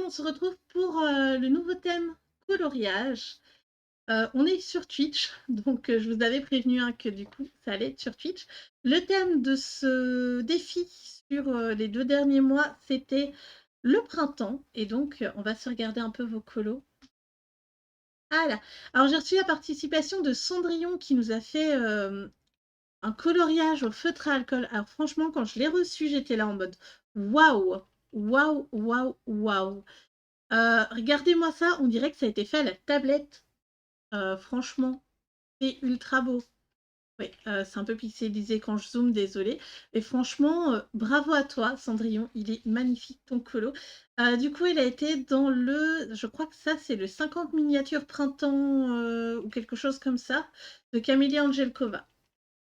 on se retrouve pour le nouveau thème coloriage. On est sur Twitch, donc je vous avais prévenu hein, que du coup ça allait être sur Twitch. Le thème de ce défi sur les 2 derniers mois, c'était le printemps. Et donc on va se regarder un peu vos colos. Ah là! Alors j'ai reçu la participation de Cendrillon qui nous a fait un coloriage au feutre à alcool. Alors franchement, quand je l'ai reçu, j'étais là en mode waouh! Waouh, waouh, waouh! Regardez-moi ça, on dirait que ça a été fait à la tablette. Franchement, c'est ultra beau. Oui, c'est un peu pixelisé quand je zoome, désolée. Et franchement, bravo à toi, Cendrillon. Il est magnifique ton colo. Du coup, il a été dans le, je crois que ça, c'est le 50 miniatures printemps ou quelque chose comme ça, de Camélia Angelkova.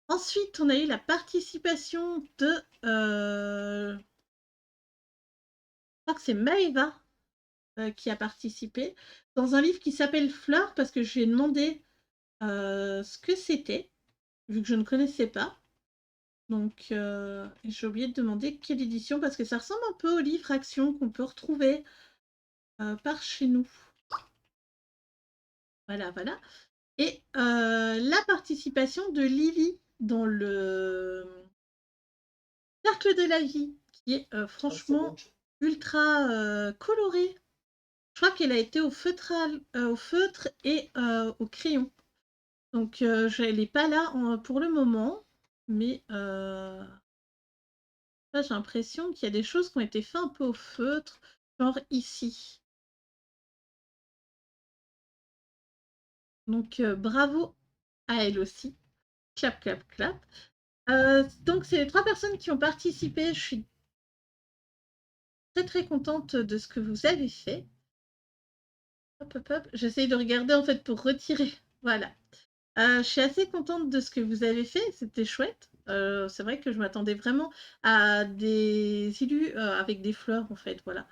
Ensuite, on a eu la participation de, je crois que c'est Maëva qui a participé dans un livre qui s'appelle Fleurs parce que je lui ai demandé ce que c'était, vu que je ne connaissais pas. Donc, j'ai oublié de demander quelle édition parce que ça ressemble un peu au livre Action qu'on peut retrouver par chez nous. Voilà, voilà. Et la participation de Lily dans le Cercle de la vie, qui est franchement ultra coloré. Je crois qu'elle a été au feutre et au crayon. Donc, elle n'est pas là pour le moment, mais là, j'ai l'impression qu'il y a des choses qui ont été faites un peu au feutre, genre ici. Donc, bravo à elle aussi. Clap, clap, clap. Donc, c'est les 3 personnes qui ont participé. Je suis très, très contente de ce que vous avez fait. Hop, hop, hop. J'essaye de regarder, en fait, pour retirer. Voilà. Je suis assez contente de ce que vous avez fait, c'était chouette. C'est vrai que je m'attendais vraiment à des illus avec des fleurs, en fait, voilà.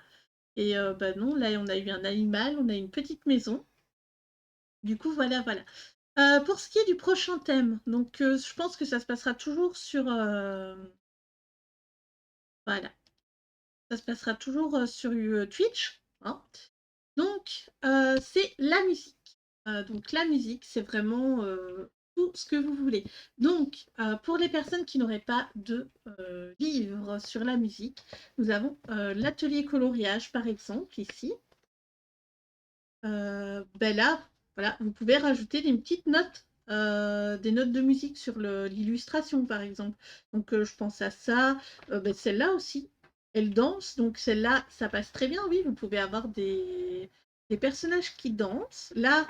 Et bah non, là, on a eu un animal, on a une petite maison. Du coup, voilà, voilà. Pour ce qui est du prochain thème, donc je pense que ça se passera toujours sur voilà, ça se passera toujours sur Twitch, hein. Donc c'est la musique. Donc la musique, c'est vraiment tout ce que vous voulez. Donc pour les personnes qui n'auraient pas de livre sur la musique, nous avons l'atelier coloriage par exemple ici. Ben là, voilà, vous pouvez rajouter des petites notes, des notes de musique sur l'illustration, par exemple. Donc, je pense à ça. Ben, celle-là aussi, elle danse. Donc, celle-là, ça passe très bien. Oui, vous pouvez avoir des personnages qui dansent. Là,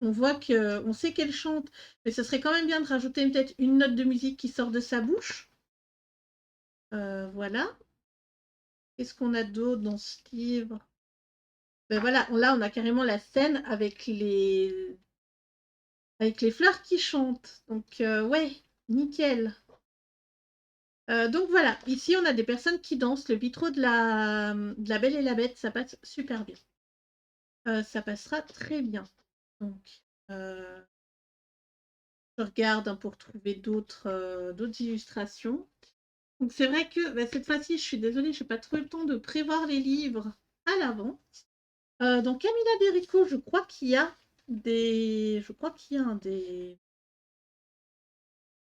on voit on sait qu'elle chante, mais ce serait quand même bien de rajouter peut-être une note de musique qui sort de sa bouche. Voilà. Qu'est-ce qu'on a d'autre dans ce livre? Ben voilà, là, on a carrément la scène avec les fleurs qui chantent. Donc, ouais, nickel. Donc voilà, ici on a des personnes qui dansent. Le bistrot de la Belle et la Bête, ça passe super bien. Ça passera très bien. Donc, je regarde hein, pour trouver d'autres illustrations. Donc c'est vrai que bah, cette fois-ci, je suis désolée, je n'ai pas trop le temps de prévoir les livres à l'avance. Dans Camilla Derico, je crois qu'il y a des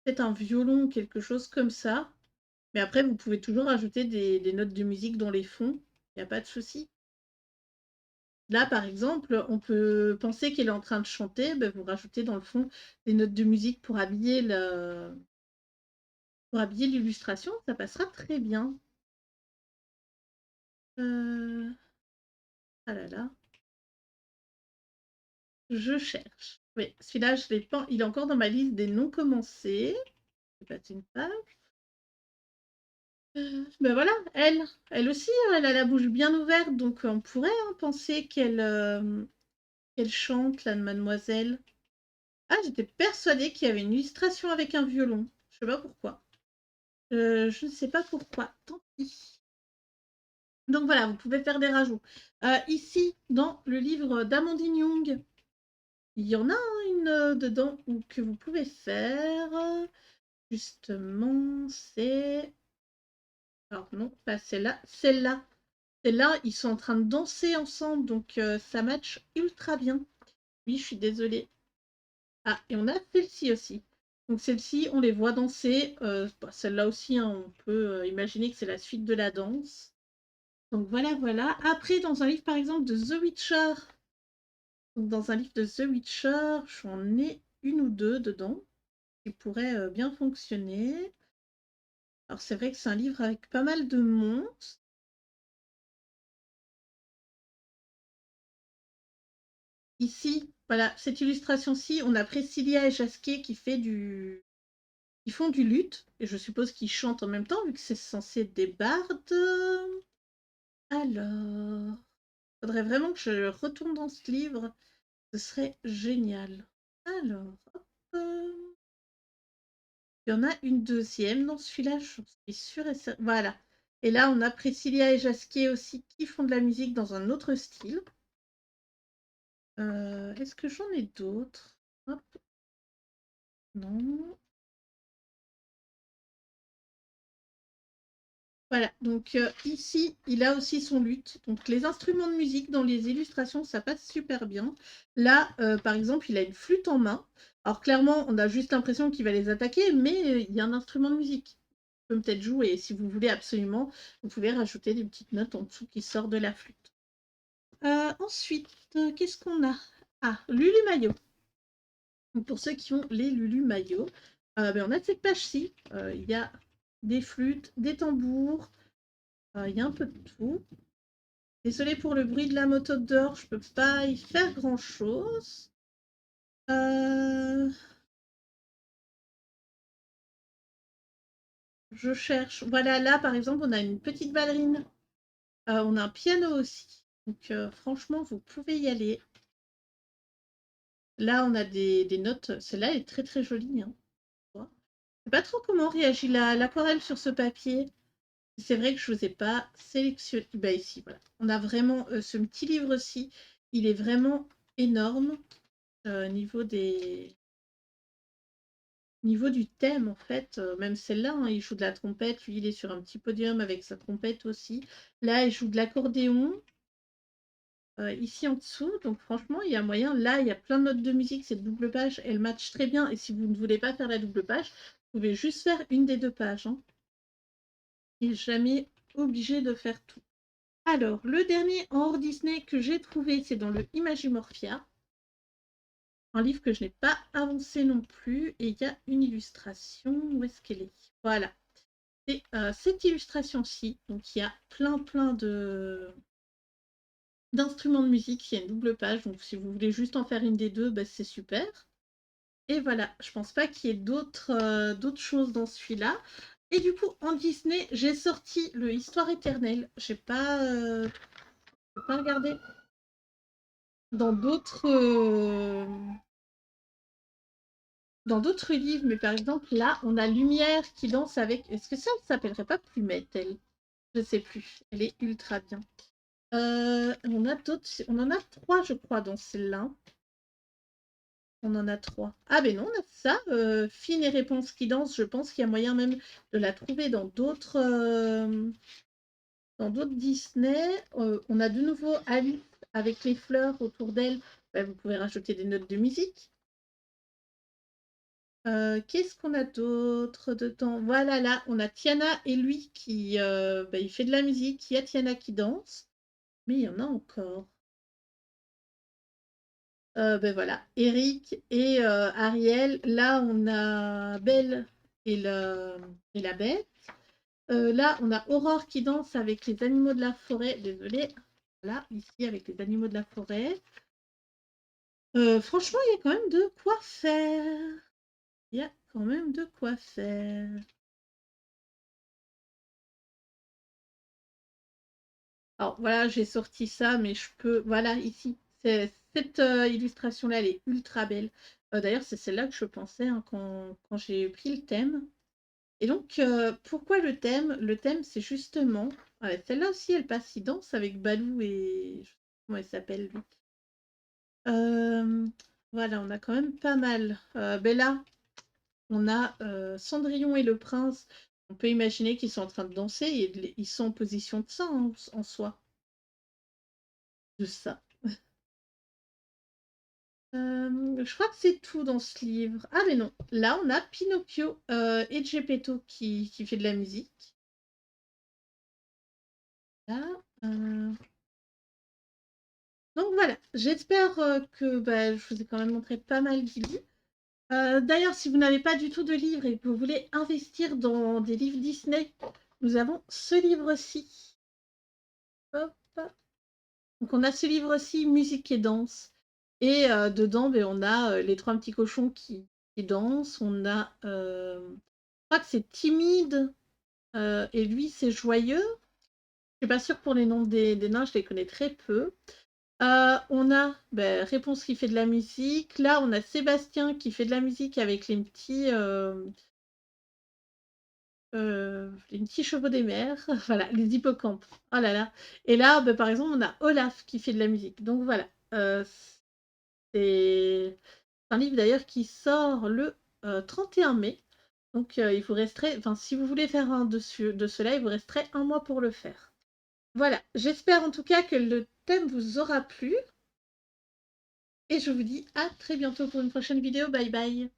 peut-être un violon ou quelque chose comme ça. Mais après, vous pouvez toujours ajouter des notes de musique dans les fonds. Il n'y a pas de souci. Là, par exemple, on peut penser qu'elle est en train de chanter. Ben, vous rajoutez dans le fond des notes de musique pour habiller l'illustration. Ça passera très bien. Ah là là. Je cherche. Oui, celui-là, je l'ai pas. Il est encore dans ma liste des non commencés. Je vais passer une page. Ben voilà, elle aussi, hein, elle a la bouche bien ouverte, donc on pourrait hein, penser qu'elle chante, la mademoiselle. Ah, j'étais persuadée qu'il y avait une illustration avec un violon. Je sais pas pourquoi. Je ne sais pas pourquoi. Tant pis. Donc voilà, vous pouvez faire des rajouts. Ici, dans le livre d'Amandine Young, il y en a une dedans que vous pouvez faire. Justement, c'est... Alors non, pas celle-là. Celle-là. Celle-là, ils sont en train de danser ensemble, donc ça match ultra bien. Oui, je suis désolée. Ah, et on a celle-ci aussi. Donc celle-ci, on les voit danser. Bah, celle-là aussi, hein, on peut imaginer que c'est la suite de la danse. Donc voilà, voilà. Après, dans un livre, par exemple, de The Witcher, donc dans un livre de The Witcher, j'en ai une ou deux dedans qui pourraient bien fonctionner. Alors c'est vrai que c'est un livre avec pas mal de monstres. Ici, voilà, cette illustration-ci, on a Priscilla et Jasquier qui font du luth, et je suppose qu'ils chantent en même temps, vu que c'est censé être des bardes. Alors, faudrait vraiment que je retourne dans ce livre, ce serait génial. Alors, hop, il y en a une deuxième dans celui-là, je suis sûre et certaine. Voilà. Et là, on a Priscilla et Jasquier aussi qui font de la musique dans un autre style. Est-ce que j'en ai d'autres? Hop. Non. Voilà, donc ici, il a aussi son luth. Donc les instruments de musique dans les illustrations, ça passe super bien. Là, par exemple, il a une flûte en main. Alors clairement, on a juste l'impression qu'il va les attaquer, mais il y a un instrument de musique. Il peut peut-être jouer, et si vous voulez absolument, vous pouvez rajouter des petites notes en dessous qui sortent de la flûte. Ensuite, qu'est-ce qu'on a? Ah, Lulu Maillot. Donc pour ceux qui ont les Lulu Maillot, ben, on a cette page-ci. Il y a des flûtes, des tambours, il y a un peu de tout. Désolée pour le bruit de la moto dehors, je peux pas y faire grand-chose. Je cherche. Voilà, là, par exemple, on a une petite ballerine. On a un piano aussi. Donc, franchement, vous pouvez y aller. Là, on a des notes. Celle-là est très, très jolie, hein. Je sais pas trop comment réagit l'aquarelle sur ce papier. C'est vrai que je vous ai pas sélectionné. Bah, ici, voilà. On a vraiment ce petit livre-ci. Il est vraiment énorme au niveau du thème, en fait. Même celle-là, hein, il joue de la trompette. Lui, il est sur un petit podium avec sa trompette aussi. Là, il joue de l'accordéon. Ici en dessous, donc franchement, il y a moyen. Là, il y a plein de notes de musique. Cette double page, elle match très bien. Et si vous ne voulez pas faire la double page, vous pouvez juste faire une des deux pages, hein. Il n'est jamais obligé de faire tout. Alors, le dernier en hors Disney que j'ai trouvé, c'est dans le Imagimorphia. Un livre que je n'ai pas avancé non plus. Et il y a une illustration. Où est-ce qu'elle est? Voilà. Et cette illustration-ci, donc il y a plein d'instruments de musique. Il y a une double page. Donc si vous voulez juste en faire une des deux, bah, c'est super. Et voilà, je pense pas qu'il y ait d'autres choses dans celui-là. Et du coup, en Disney, j'ai sorti le Histoire éternelle. J'ai pas regardé dans d'autres livres, mais par exemple, là, on a Lumière qui danse avec. Est-ce que ça ne s'appellerait pas Plumette, elle? Je sais plus. Elle est ultra bien. On a d'autres. On en a trois, je crois, dans celle-là. On en a trois. Ah ben non, on a ça. Fine et Réponse qui danse. Je pense qu'il y a moyen même de la trouver dans d'autres Disney. On a de nouveau Alice avec les fleurs autour d'elle. Ben, vous pouvez rajouter des notes de musique. Qu'est-ce qu'on a d'autre dedans? Voilà, là, on a Tiana et lui qui ben, il fait de la musique. Il y a Tiana qui danse. Mais il y en a encore. Ben voilà, Eric et Ariel. Là, on a Belle et la bête. Là, on a Aurore qui danse avec les animaux de la forêt. Désolée. Voilà, ici avec les animaux de la forêt. Franchement, il y a quand même de quoi faire. Il y a quand même de quoi faire. Alors voilà, j'ai sorti ça, mais je peux. Voilà, ici. Cette illustration-là, elle est ultra belle. D'ailleurs, c'est celle-là que je pensais, hein, quand j'ai pris le thème. Et donc, pourquoi le thème? Le thème, c'est justement. Ouais, celle-là aussi, elle passe, il danse avec Balou et. Je sais pas comment elle s'appelle, lui. Voilà, on a quand même pas mal. Là, on a Cendrillon et le prince. On peut imaginer qu'ils sont en train de danser et ils sont en position de ça, hein, en soi. de ça. Je crois que c'est tout dans ce livre. Ah mais non, là on a Pinocchio et Geppetto qui fait de la musique. Là, donc voilà, j'espère que bah, je vous ai quand même montré pas mal d'idées. D'ailleurs, si vous n'avez pas du tout de livres et que vous voulez investir dans des livres Disney, nous avons ce livre-ci. Hop. Donc on a ce livre-ci, Musique et danse. Et dedans, ben, on a les trois petits cochons qui dansent. On a, je crois que c'est timide et lui, c'est joyeux. Je suis pas sûre pour les noms des nains, je les connais très peu. On a ben, Réponse qui fait de la musique. Là, on a Sébastien qui fait de la musique avec les petits chevaux des mers, voilà, les hippocampes. Oh là là. Et là, ben, par exemple, on a Olaf qui fait de la musique. Donc voilà. C'est un livre d'ailleurs qui sort le 31 mai. Donc il vous resterait, enfin si vous voulez faire un de cela, il vous resterait un mois pour le faire. Voilà, j'espère en tout cas que le thème vous aura plu. Et je vous dis à très bientôt pour une prochaine vidéo. Bye bye.